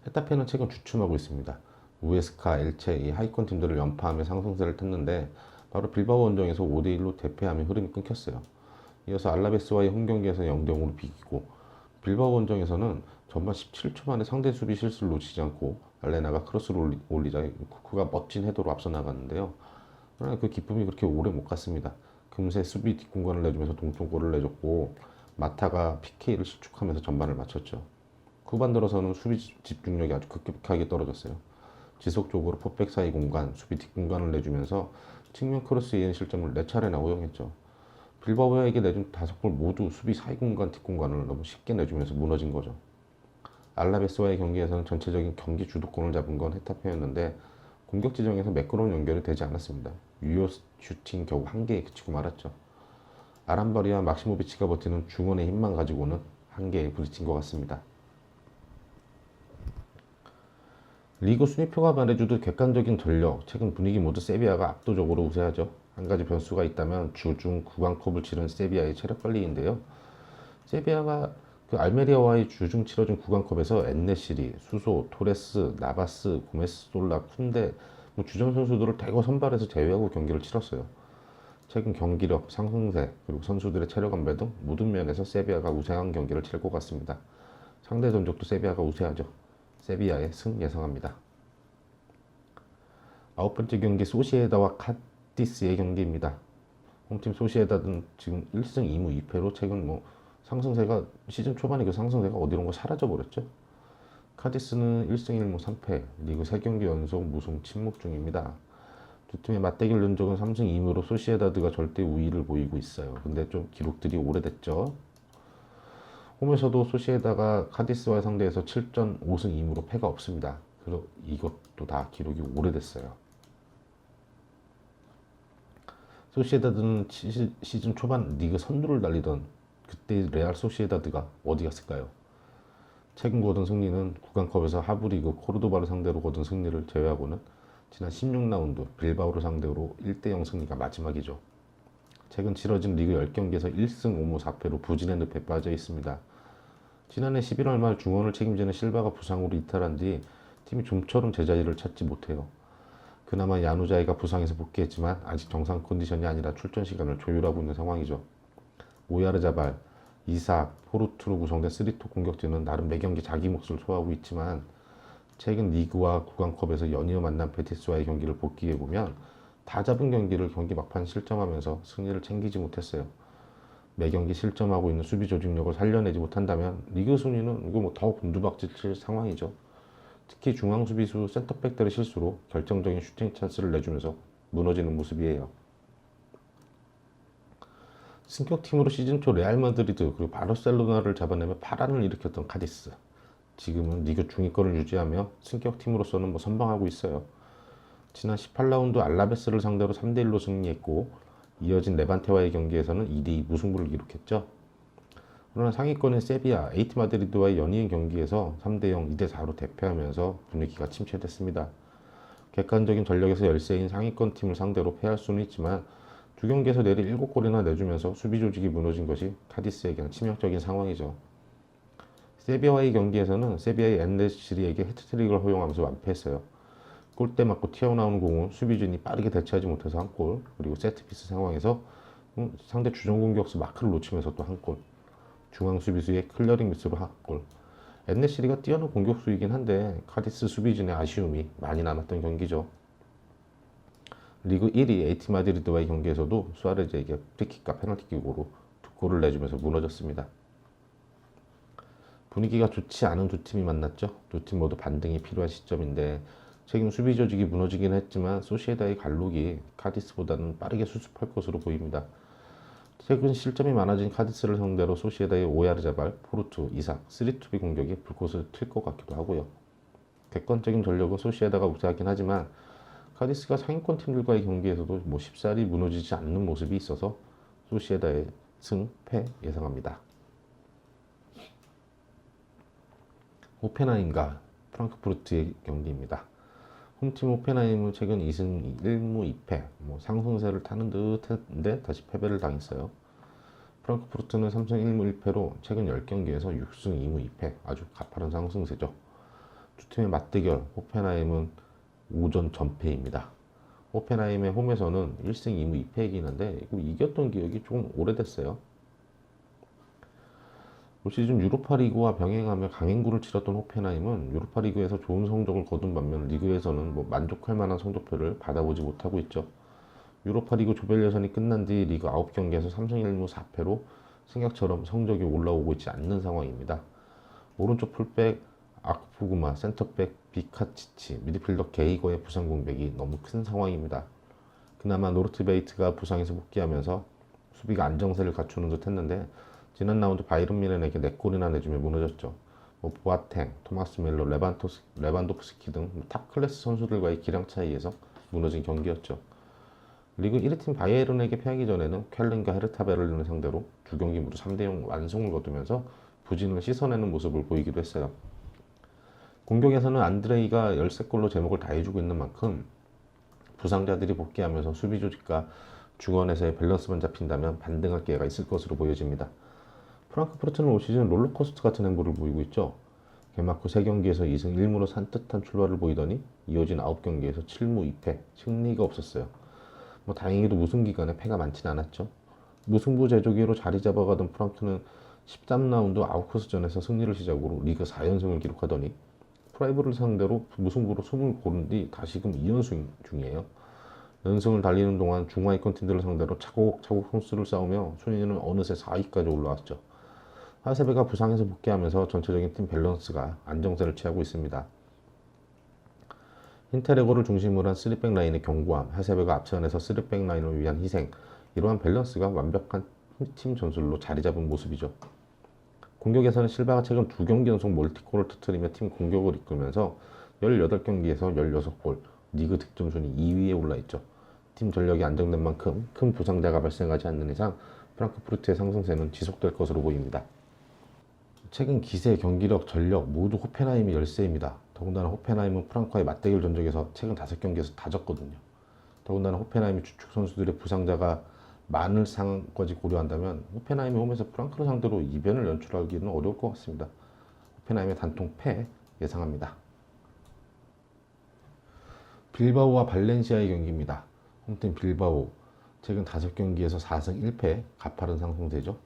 헤타페는 최근 주춤하고 있습니다. 우에스카, 엘체 이 하위권 팀들을 연파하며 상승세를 탔는데 바로 빌바오 원정에서 5대1로 대패하며 흐름이 끊겼어요. 이어서 알라베스와의 홈경기에서 0대0으로 비기고 빌바오 원정에서는 전반 17초 만에 상대 수비 실수를 놓치지 않고 알레나가 크로스를 올리자 쿠쿠가 멋진 헤더로 앞서 나갔는데요. 그러나 그 기쁨이 그렇게 오래 못 갔습니다. 금세 수비 뒷공간을 내주면서 동점골을 내줬고 마타가 PK를 실축하면서 전반을 마쳤죠. 후반 들어서는 수비 집중력이 아주 급격하게 떨어졌어요. 지속적으로 포백 사이 공간, 수비 뒷공간을 내주면서 측면 크로스에 의한 실점을 4차례나 허용했죠. 빌바오에게 내준 5골 모두 수비 사이 공간, 뒷공간을 너무 쉽게 내주면서 무너진 거죠. 알라베스와의 경기에서는 전체적인 경기 주도권을 잡은 건 헤타페였는데 공격 지정에서 매끄러운 연결이 되지 않았습니다. 유효 슈팅 겨우 1개에 그치고 말았죠. 아람바리와 막시모비치가 버티는 중원의 힘만 가지고는 한계에 부딪힌 것 같습니다. 리그 순위표가 말해주듯 객관적인 전력, 최근 분위기 모두 세비야가 압도적으로 우세하죠. 한 가지 변수가 있다면 주중 구강컵을 치른 세비야의 체력 관리인데요. 세비야가 알메리아와의 주중 치러진 구강컵에서 엔네시리, 수소, 토레스, 나바스, 고메스 솔라, 쿤데 주전 선수들을 대거 선발해서 제외하고 경기를 치렀어요. 최근 경기력, 상승세, 그리고 선수들의 체력 안배 등 모든 면에서 세비야가 우세한 경기를 치를 것 같습니다. 상대 전적도 세비야가 우세하죠. 세비야의 승 예상합니다. 9번째 경기 소시에다와 카디스의 경기입니다. 홈팀 소시에다는 지금 1승 2무 2패로 최근 상승세가 시즌 초반에 그 상승세가 어디론가 사라져 버렸죠. 카디스는 1승 1무 3패, 리그 3경기 연속 무승 침묵 중입니다. 두 팀의 맞대결 전적은 3승 2무로 소시에다드가 절대 우위를 보이고 있어요. 근데 좀 기록들이 오래됐죠. 홈에서도 소시에다가 카디스와 상대해서 7전 5승 2무로 패가 없습니다. 그리고 이것도 다 기록이 오래됐어요. 소시에다드는 시즌 초반 리그 선두를 달리던 그때 레알 소시에다드가 어디 갔을까요? 최근 거둔 승리는 구강컵에서 하브리그 코르도바를 상대로 거둔 승리를 제외하고는 지난 16라운드 빌바오를 상대로 1대0 승리가 마지막이죠. 최근 치러진 리그 10경기에서 1승 5무 4패로 부진의 늪에 빠져 있습니다. 지난해 11월 말 중원을 책임지는 실바가 부상으로 이탈한 뒤 팀이 좀처럼 제자리를 찾지 못해요. 그나마 야누자이가 부상에서 복귀했지만 아직 정상 컨디션이 아니라 출전 시간을 조율하고 있는 상황이죠. 오야르자발, 이삭, 포르투로 구성된 쓰리톱 공격진은 나름 매경기 자기 몫을 소화하고 있지만 최근 리그와 구강컵에서 연이어 만난 베티스와의 경기를 복귀해보면 다 잡은 경기를 경기 막판 실점하면서 승리를 챙기지 못했어요. 매경기 실점하고 있는 수비 조직력을 살려내지 못한다면 리그 순위는 이거 더 곤두박질 칠 상황이죠. 특히 중앙 수비수 센터백들의 실수로 결정적인 슈팅 찬스를 내주면서 무너지는 모습이에요. 승격팀으로 시즌 초 레알 마드리드 그리고 바르셀로나를 잡아내며 파란을 일으켰던 카디스. 지금은 리그 중위권을 유지하며 승격팀으로서는 선방하고 있어요. 지난 18라운드 알라베스를 상대로 3대1로 승리했고 이어진 레반테와의 경기에서는 2대2 무승부를 기록했죠. 그러나 상위권의 세비야, 에이티 마드리드와의 연이은 경기에서 3대0, 2대4로 대패하면서 분위기가 침체됐습니다. 객관적인 전력에서 열세인 상위권 팀을 상대로 패할 수는 있지만 두 경기에서 내리 7골이나 내주면서 수비 조직이 무너진 것이 카디스에게는 치명적인 상황이죠. 세비야와의 경기에서는 세비야의 엔네시리에게 해트트릭을 허용하면서 완패했어요. 골대 맞고 튀어나오는 공은 수비진이 빠르게 대처하지 못해서 한 골, 그리고 세트피스 상황에서 상대 주전 공격수 마크를 놓치면서 또 한 골, 중앙 수비수의 클리어링 미스로 한 골. 엔네시리가 뛰어난 공격수이긴 한데 카디스 수비진의 아쉬움이 많이 남았던 경기죠. 리그 1위 에이티 마드리드와의 경기에서도 수아레즈에게 프리킥과 페널티킥으로 두 골을 내주면서 무너졌습니다. 분위기가 좋지 않은 두 팀이 만났죠. 두 팀 모두 반등이 필요한 시점인데 최근 수비 조직이 무너지긴 했지만 소시에다의 갈록이 카디스보다는 빠르게 수습할 것으로 보입니다. 최근 실점이 많아진 카디스를 상대로 소시에다의 오야르자발, 포르투, 이삭, 쓰리투비 공격이 불꽃을 튈 것 같기도 하고요. 객관적인 전력은 소시에다가 우세하긴 하지만 카디스가 상위권 팀들과의 경기에서도 쉽사리 무너지지 않는 모습이 있어서 소시에다의 승패 예상합니다. 호펜하임과 프랑크푸르트의 경기입니다. 홈팀 호펜하임은 최근 2승 1무 2패, 상승세를 타는 듯 했는데 다시 패배를 당했어요. 프랑크푸르트는 3승 1무 1패로 최근 10경기에서 6승 2무 2패, 아주 가파른 상승세죠. 두 팀의 맞대결, 호펜하임은 5전 전패입니다. 호펜하임의 홈에서는 1승 2무 2패이긴 한데 이겼던 기억이 조금 오래됐어요. 올 시즌 유로파리그와 병행하며 강행구를 치렀던 호펜하임은 유로파리그에서 좋은 성적을 거둔 반면 리그에서는 만족할 만한 성적표를 받아보지 못하고 있죠. 유로파리그 조별 예선이 끝난 뒤 리그 9경기에서 3승 1무 4패로 생각처럼 성적이 올라오고 있지 않는 상황입니다. 오른쪽 풀백 아크푸구마, 센터백 비카치치, 미드필더 게이거의 부상 공백이 너무 큰 상황입니다. 그나마 노르트베이트가 부상에서 복귀하면서 수비가 안정세를 갖추는 듯 했는데 지난 라운드 바이른 미넨에게 4골이나 내주며 무너졌죠. 보아탱, 토마스 멜로, 레반도프스키 등 탑 클래스 선수들과의 기량 차이에서 무너진 경기였죠. 리그 1위 팀 바이에른에게 패하기 전에는 쾰른과 헤르타 베를린을 상대로 두 경기 모두 3대0 완승을 거두면서 부진을 씻어내는 모습을 보이기도 했어요. 공격에서는 안드레이가 13골로 제목을 다해주고 있는 만큼 부상자들이 복귀하면서 수비 조직과 중원에서의 밸런스만 잡힌다면 반등할 기회가 있을 것으로 보여집니다. 프랑크푸르트는 올 시즌 롤러코스터 같은 행보를 보이고 있죠. 개막 후 3경기에서 2승 1무로 산뜻한 출발을 보이더니 이어진 9경기에서 7무 2패, 승리가 없었어요. 다행히도 무승 기간에 패가 많지는 않았죠. 무승부 제조기로 자리 잡아가던 프랑크는 13라운드 아우크스전에서 승리를 시작으로 리그 4연승을 기록하더니 프라이브를 상대로 무승부로 숨을 고른 뒤 다시금 2연승 중이에요. 연승을 달리는 동안 중하위권 팀들을 상대로 차곡차곡 선수를 쌓으며 순위는 어느새 4위까지 올라왔죠. 하세베가 부상에서 복귀하면서 전체적인 팀 밸런스가 안정세를 취하고 있습니다. 힌테레고를 중심으로 한 3백 라인의 견고함, 하세베가 앞선에서 3백 라인을 위한 희생, 이러한 밸런스가 완벽한 팀 전술로 자리 잡은 모습이죠. 공격에서는 실바가 최근 2경기 연속 멀티골을 터뜨리며 팀 공격을 이끌면서 18경기에서 16골, 리그 득점 순위 2위에 올라있죠. 팀 전력이 안정된 만큼 큰 부상자가 발생하지 않는 이상 프랑크푸르트의 상승세는 지속될 것으로 보입니다. 최근 기세, 경기력, 전력 모두 호펜하임이 열세입니다. 더군다나 호펜하임은 프랑크와의 맞대결 전적에서 최근 5경기에서 다 졌거든요. 더군다나 호펜하임이 주축 선수들의 부상자가 많을 상황까지 고려한다면 호펜하임이 홈에서 프랑크를 상대로 이변을 연출하기는 어려울 것 같습니다. 호펜하임의 단통 패 예상합니다. 빌바오와 발렌시아의 경기입니다. 홈팀 빌바오 최근 5경기에서 4승 1패 가파른 상승세죠.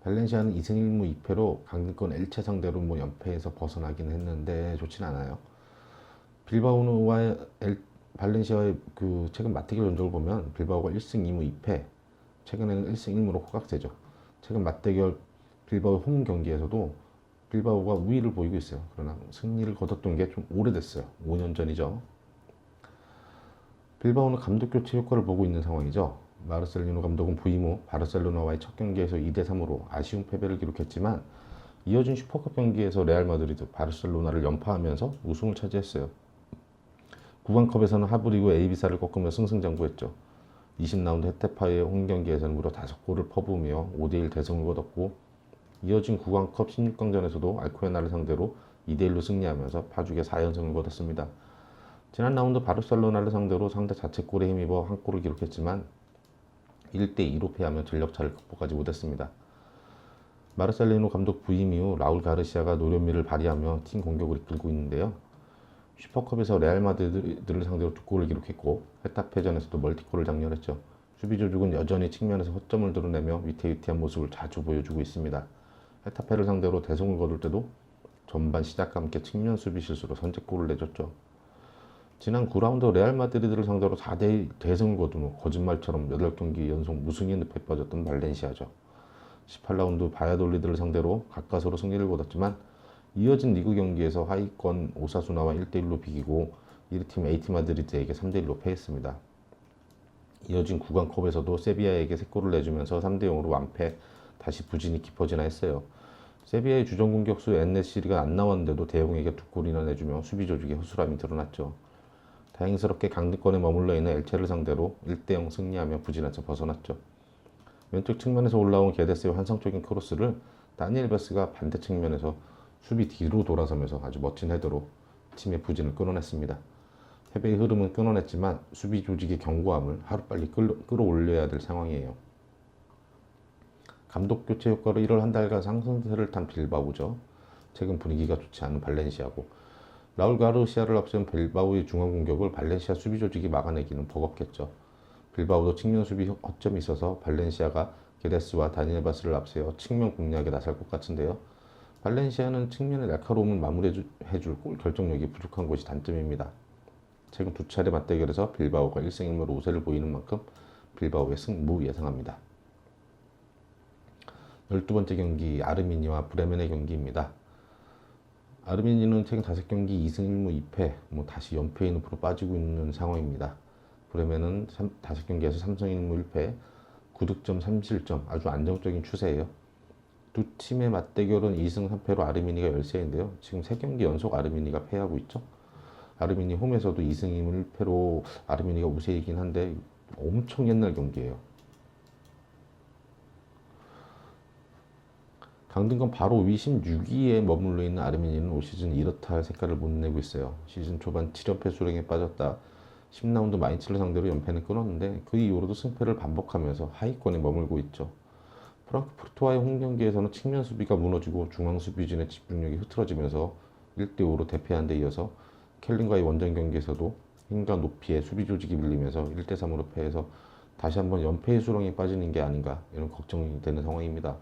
발렌시아는 2승 1무 2패로 강등권 엘체 상대로 연패에서 벗어나긴 했는데 좋진 않아요. 빌바오와 발렌시아의 최근 맞대결 전적을 보면 빌바오가 1승 2무 2패, 최근에는 1승 1무로 호각세죠. 최근 맞대결 빌바오 홈 경기에서도 빌바오가 우위를 보이고 있어요. 그러나 승리를 거뒀던 게 좀 오래됐어요. 5년 전이죠. 빌바오는 감독 교체 효과를 보고 있는 상황이죠. 마르셀리노 감독은 부임 후 바르셀로나와의 첫 경기에서 2대3으로 아쉬운 패배를 기록했지만 이어진 슈퍼컵 경기에서 레알 마드리드, 바르셀로나를 연파하면서 우승을 차지했어요. 구강컵에서는 하브리그 에이비사를 꺾으며 승승장구했죠. 20라운드 헤테파의 홈 경기에서는 무려 5골을 퍼부으며 5대1 대승을 거뒀고 이어진 구강컵 16강전에서도 알코에나를 상대로 2대1로 승리하면서 파죽의 4연승을 거뒀습니다. 지난 라운드 바르셀로나를 상대로 상대 자책골에 힘입어 한 골을 기록했지만 1대2로 패하며 전력차를 극복하지 못했습니다. 마르셀리노 감독 부임 이후 라울 가르시아가 노련미를 발휘하며 팀 공격을 이끌고 있는데요. 슈퍼컵에서 레알 마드리드를 상대로 2골을 기록했고 헤타페전에서도 멀티골을 장렬했죠. 수비 조직은 여전히 측면에서 허점을 드러내며 위태위태한 모습을 자주 보여주고 있습니다. 헤타페를 상대로 대승을 거둘 때도 전반 시작과 함께 측면 수비 실수로 선제골을 내줬죠. 지난 9라운드 레알 마드리드를 상대로 4대1 대승을 거둔 후 거짓말처럼 8경기 연속 무승의 늪에 빠졌던 발렌시아죠. 18라운드 바야돌리드를 상대로 가까스로 승리를 거뒀지만 이어진 리그 경기에서 하위권 오사수나와 1대1로 비기고 1위팀 에이티 마드리드에게 3대1로 패했습니다. 이어진 구강컵에서도 세비야에게 3골을 내주면서 3대0으로 완패, 다시 부진이 깊어지나 했어요. 세비야의 주전 공격수 엔네시리가 안 나왔는데도 대용에게 2골이나 내주며 수비 조직의 허술함이 드러났죠. 다행스럽게 강등권에 머물러 있는 엘체를 상대로 1대0 승리하며 부진에서 벗어났죠. 왼쪽 측면에서 올라온 게데스의 환상적인 크로스를 다니엘 베스가 반대 측면에서 수비 뒤로 돌아서면서 아주 멋진 헤더로 팀의 부진을 끊어냈습니다. 패배의 흐름은 끊어냈지만 수비 조직의 견고함을 하루빨리 끌어올려야 될 상황이에요. 감독 교체 효과로 1월 한 달간 상승세를 탄 빌바오죠. 최근 분위기가 좋지 않은 발렌시아고 라울 가르시아를 앞세운 빌바오의 중앙 공격을 발렌시아 수비 조직이 막아내기는 버겁겠죠. 빌바오도 측면 수비 허점이 있어서 발렌시아가 게데스와 다니엘 바스를 앞세워 측면 공략에 나설 것 같은데요. 발렌시아는 측면의 날카로움을 마무리해줄 골 결정력이 부족한 것이 단점입니다. 최근 2차례 맞대결에서 빌바오가 1승 1무로 우세를 보이는 만큼 빌바오의 승무 예상합니다. 12번째 경기 아르미니와 브레멘의 경기입니다. 아르미니는 최근 5경기 2승 1무 2패, 다시 연패의 늪으로 빠지고 있는 상황입니다. 브레멘은 5경기에서 3승 1무 1패, 9득점 3실점, 아주 안정적인 추세예요. 두 팀의 맞대결은 2승 3패로 아르미니가 열세인데요. 지금 3경기 연속 아르미니가 패하고 있죠. 아르미니 홈에서도 2승 2무 1패로 아르미니가 우세이긴 한데 엄청 옛날 경기예요. 강등권 바로 위 16위에 머물러 있는 아르미니는 올 시즌 이렇다 할 색깔을 못 내고 있어요. 시즌 초반 7연패 수렁에 빠졌다 10라운드 마인츠를 상대로 연패는 끊었는데 그 이후로도 승패를 반복하면서 하위권에 머물고 있죠. 프랑크푸르트와의 홈 경기에서는 측면 수비가 무너지고 중앙 수비진의 집중력이 흐트러지면서 1대5로 대패한 데 이어서 켈린과의 원정 경기에서도 힘과 높이의 수비 조직이 밀리면서 1대3으로 패해서 다시 한번 연패의 수렁에 빠지는 게 아닌가 이런 걱정이 되는 상황입니다.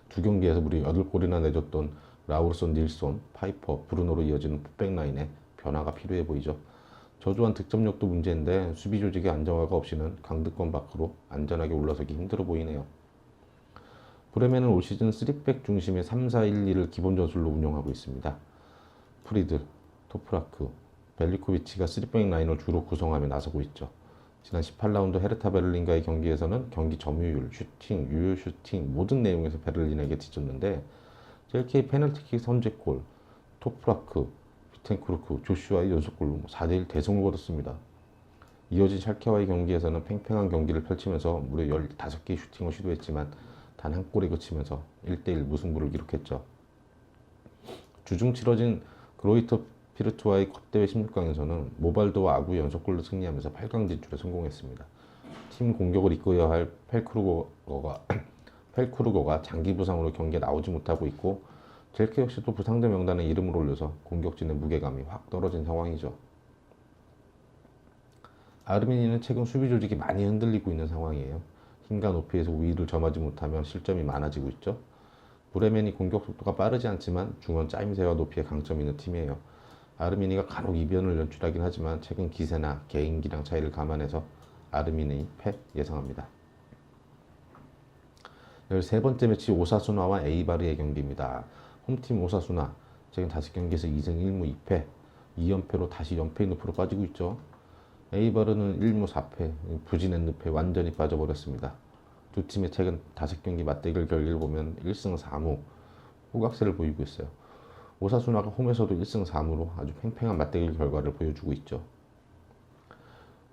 두 경기에서 무려 8골이나 내줬던 라우르손, 닐손, 파이퍼, 브루노로 이어지는 풋백라인에 변화가 필요해 보이죠. 저조한 득점력도 문제인데 수비 조직의 안정화가 없이는 강등권 밖으로 안전하게 올라서기 힘들어 보이네요. 브레멘은 올 시즌 3백 중심의 3-4-1-2를 기본 전술로 운영하고 있습니다. 프리들, 토프라크, 벨리코비치가 3백 라인을 주로 구성하며 나서고 있죠. 지난 18라운드 헤르타 베를린과의 경기에서는 경기 점유율, 슈팅, 유효 슈팅 모든 내용에서 베를린에게 뒤졌는데 젤케의 페널티킥 선제골, 토프라크, 비텐쿠르크, 조슈아의 연속골로 4대1 대승을 거뒀습니다. 이어진 샬케와의 경기에서는 팽팽한 경기를 펼치면서 무려 15개의 슈팅을 시도했지만 단 한 골에 그치면서 1대1 무승부를 기록했죠. 주중 치러진 그로이터 피르트와의 컵대회 16강에서는 모발드와 아구 연속골로 승리하면서 8강 진출에 성공했습니다. 팀 공격을 이끌어야 할 펠크루거가 장기 부상으로 경기에 나오지 못하고 있고 젤케 역시 또 부상자 명단에 이름을 올려서 공격진의 무게감이 확 떨어진 상황이죠. 아르미니는 최근 수비 조직이 많이 흔들리고 있는 상황이에요. 힘과 높이에서 우위를 점하지 못하면 실점이 많아지고 있죠. 브레멘이 공격 속도가 빠르지 않지만 중원 짜임새와 높이에 강점이 있는 팀이에요. 아르미니가 간혹 이변을 연출하긴 하지만 최근 기세나 개인기량 차이를 감안해서 아르미니 패 예상합니다. 13번째 매치 오사수나와 에이바르의 경기입니다. 홈팀 오사수나 최근 5경기에서 2승 1무 2패 2연패로 다시 연패 늪으로 빠지고 있죠. 에이바르는 1무 4패 부진한 늪에 완전히 빠져버렸습니다. 두 팀의 최근 5경기 맞대결 결과를 보면 1승 4무 호각세를 보이고 있어요. 오사수나가 홈에서도 1승 3무로 아주 팽팽한 맞대결 결과를 보여주고 있죠.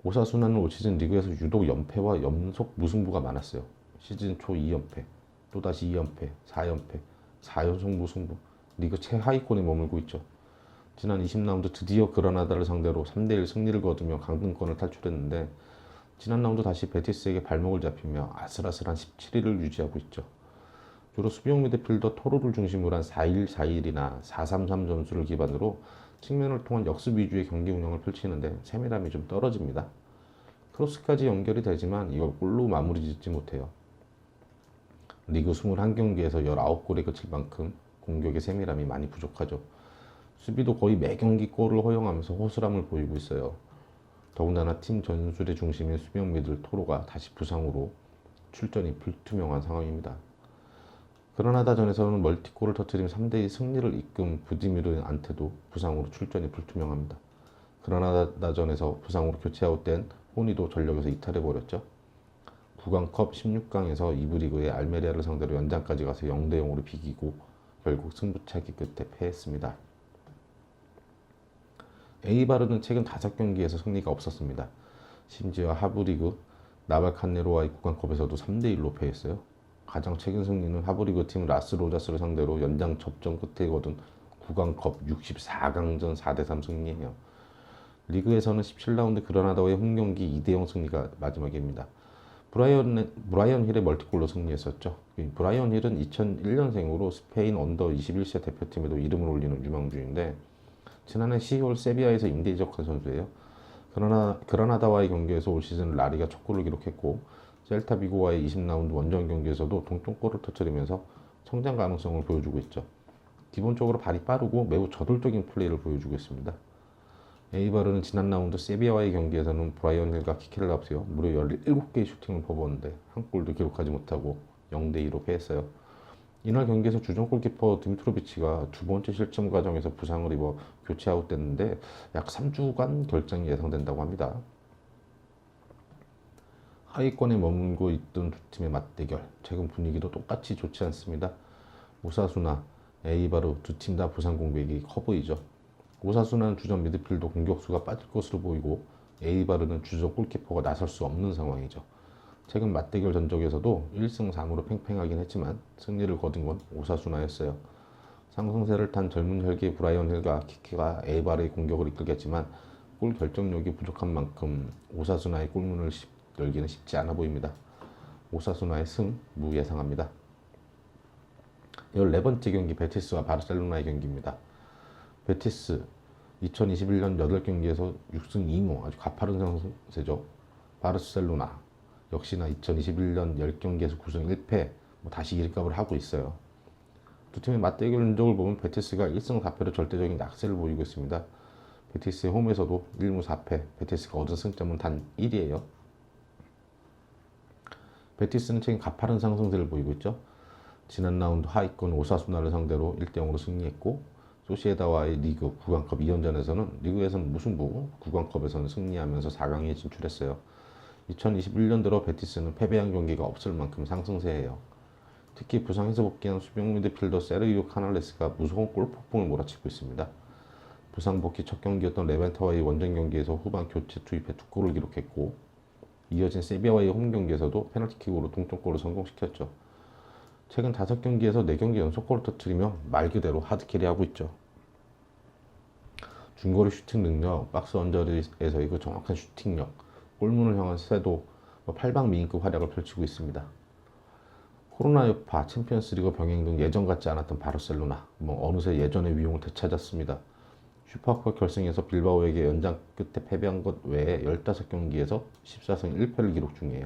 오사수나는 올 시즌 리그에서 유독 연패와 연속 무승부가 많았어요. 시즌 초 2연패, 또다시 2연패, 4연패, 4연속 무승부, 리그 최하위권에 머물고 있죠. 지난 20라운드 드디어 그라나다를 상대로 3대1 승리를 거두며 강등권을 탈출했는데 지난 라운드 다시 베티스에게 발목을 잡히며 아슬아슬한 17위를 유지하고 있죠. 주로 수비형 미드필더 토로를 중심으로 한 4-1-4-1이나 4-3-3 전술을 기반으로 측면을 통한 역습 위주의 경기 운영을 펼치는데 세밀함이 좀 떨어집니다. 크로스까지 연결이 되지만 이걸 골로 마무리 짓지 못해요. 리그 21경기에서 19골에 그칠 만큼 공격의 세밀함이 많이 부족하죠. 수비도 거의 매 경기 골을 허용하면서 허술함을 보이고 있어요. 더군다나 팀 전술의 중심인 수비형 미들 토로가 다시 부상으로 출전이 불투명한 상황입니다. 그라나다전에서는 멀티골을 터뜨리며 3대2 승리를 이끈 부디미르 안테도 부상으로 출전이 불투명합니다. 그라나다전에서 부상으로 교체 아웃된 호니도 전력에서 이탈해버렸죠. 구강컵 16강에서 2부 리그의 알메리아를 상대로 연장까지 가서 0대0으로 비기고 결국 승부차기 끝에 패했습니다. 에이바르는 최근 5경기에서 승리가 없었습니다. 심지어 하브리그 나발칸네로와의 구강컵에서도 3대1로 패했어요. 가장 최근 승리는 하브리그 팀 라스 로자스를 상대로 연장 접전 끝에 거둔 구강컵 64강전 4대3 승리예요. 리그에서는 17라운드 그라나다와의 홈경기 2대0 승리가 마지막입니다. 브라이언 힐의 멀티골로 승리했었죠. 브라이언 힐은 2001년생으로 스페인 언더 21세 대표팀에도 이름을 올리는 유망주인데 지난해 10월 세비야에서 임대 이적한 선수예요. 그라나다와의 경기에서 올 시즌 라리가 첫 골을 기록했고 셀타 비고와의 20라운드 원정 경기에서도 동점골을 터뜨리면서 성장 가능성을 보여주고 있죠. 기본적으로 발이 빠르고 매우 저돌적인 플레이를 보여주고 있습니다. 에이바르는 지난 라운드 세비야와의 경기에서는 브라이언 힐과 키케를 앞세워 무려 17개의 슈팅을 퍼부었는데 한 골도 기록하지 못하고 0대2로 패했어요. 이날 경기에서 주전 골키퍼 드미트로비치가 두 번째 실점 과정에서 부상을 입어 교체 아웃됐는데 약 3주간 결장이 예상된다고 합니다. 하위권에 머물고 있던 두 팀의 맞대결, 최근 분위기도 똑같이 좋지 않습니다. 오사수나, 에이바르 두 팀 다 부상 공백이 커 보이죠. 오사수나는 주전 미드필더 공격수가 빠질 것으로 보이고 에이바르는 주전 골키퍼가 나설 수 없는 상황이죠. 최근 맞대결 전적에서도 1승 3무로 팽팽하긴 했지만 승리를 거둔 건 오사수나였어요. 상승세를 탄 젊은 혈기의 브라이언 힐과 키케가 에이바르의 공격을 이끌겠지만 골 결정력이 부족한 만큼 오사수나의 골문을 열기는 쉽지 않아 보입니다. 오사수나의 승무 예상합니다. 14번째 경기 베티스와 바르셀로나의 경기입니다. 베티스 2021년 8경기에서 6승 2무 아주 가파른 상승세죠. 바르셀로나 역시나 2021년 10경기에서 9승 1패 다시 일값을 하고 있어요. 두 팀의 맞대결 흔적을 보면 베티스가 1승 4패로 절대적인 약세를 보이고 있습니다. 베티스의 홈에서도 1무 4패, 베티스가 얻은 승점은 단 1이에요. 베티스는 최근 가파른 상승세를 보이고 있죠. 지난 라운드 하위권 오사수나를 상대로 1대0으로 승리했고 소시에다와의 리그 구강컵 2연전에서는 리그에서는 무승부, 구강컵에서는 승리하면서 4강에 진출했어요. 2021년 들어 베티스는 패배한 경기가 없을 만큼 상승세예요. 특히 부상에서 복귀한 수비형 미드필더 세르기오 카날레스가 무서운 골폭풍을 몰아치고 있습니다. 부상 복귀 첫 경기였던 레반테와의 원정 경기에서 후반 교체 투입해 2골을 기록했고, 이어진 세비야와의 홈 경기에서도 페널티킥으로 동점골을 성공시켰죠. 최근 5경기에서 4경기 연속골을 터뜨리며 말 그대로 하드캐리하고 있죠. 중거리 슈팅 능력, 박스 언저리에서의 그 정확한 슈팅력, 골문을 향한 쇄도, 팔방미인급 활약을 펼치고 있습니다. 코로나 여파, 챔피언스리그 병행 등 예전 같지 않았던 바르셀로나, 어느새 예전의 위용을 되찾았습니다. 슈퍼컵 결승에서 빌바오에게 연장 끝에 패배한 것 외에 15경기에서 14승 1패를 기록 중이에요.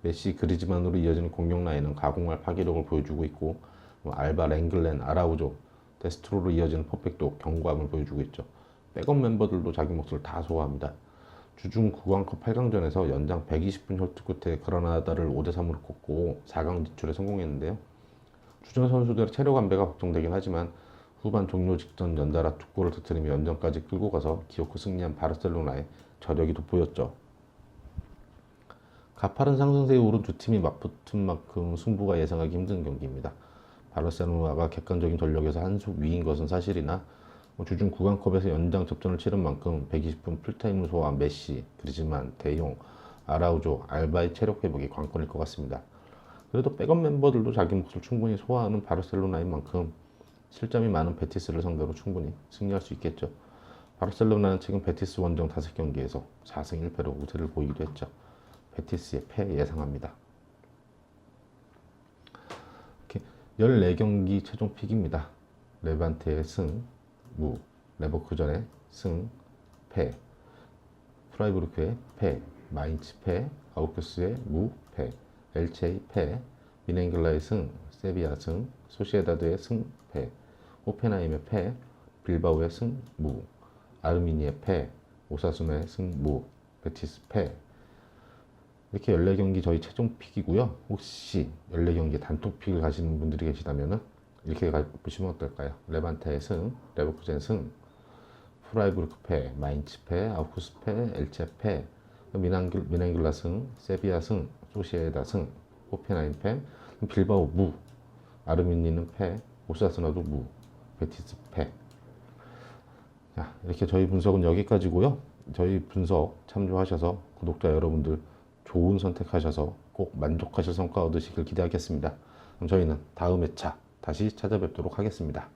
메시, 그리즈만으로 이어지는 공격 라인은 가공할 파괴력을 보여주고 있고, 알바, 랭글렌, 아라우조, 데스트로로 이어지는 퍼펙도 견고함을 보여주고 있죠. 백업 멤버들도 자기 몫을 다 소화합니다. 주중 구강컵 8강전에서 연장 120분 혈투 끝에 그라나다를 5대3으로 꺾고 4강 진출에 성공했는데요. 주전 선수들의 체력 안배가 걱정되긴 하지만 후반 종료 직전 연달아 2골을 터뜨리며 연장까지 끌고 가서 기어코 승리한 바르셀로나의 저력이 돋보였죠. 가파른 상승세에 오른 두 팀이 맞붙은 만큼 승부가 예상하기 힘든 경기입니다. 바르셀로나가 객관적인 전력에서 한 수 위인 것은 사실이나 주중 구강컵에서 연장 접전을 치른 만큼 120분 풀타임을 소화한 메시, 그리즈만, 데용, 아라우조, 알바의 체력 회복이 관건일 것 같습니다. 그래도 백업 멤버들도 자기 몫을 충분히 소화하는 바르셀로나인 만큼 실점이 많은 베티스를 상대로 충분히 승리할 수 있겠죠. 바르셀로나는 최근 베티스 원정 5경기에서 4승 1패로 우세를 보이기도 했죠. 베티스의 패 예상합니다. 14경기 최종 픽입니다. 레반테의 승, 무, 레버쿠젠의 승, 패, 프라이부르크의 패, 마인츠 패, 아우크스의 무, 패, 엘체의 패, 미넨글라의 승, 세비야 승, 소시에다드의 승, 패, 호펜하임의 패, 빌바오의 승, 무, 아르미니의 패, 오사수나의 승, 무, 베티스 패. 이렇게 14경기 저희 최종 픽이고요. 혹시 14경기 단독 픽을 가시는 분들이 계시다면 이렇게 보시면 어떨까요? 레반테의 승, 레버쿠젠 승, 프라이부르크 패, 마인츠 패, 아우크스 패, 엘체 패, 미넨글라 승, 세비야 승, 소시에다 승, 호펜하임 패, 빌바오 무, 아르미니는 패, 오사스나도 무, 베티스 패. 자, 이렇게 저희 분석은 여기까지고요. 저희 분석 참조하셔서 구독자 여러분들 좋은 선택하셔서 꼭 만족하실 성과 얻으시길 기대하겠습니다. 그럼 저희는 다음 회차 다시 찾아뵙도록 하겠습니다.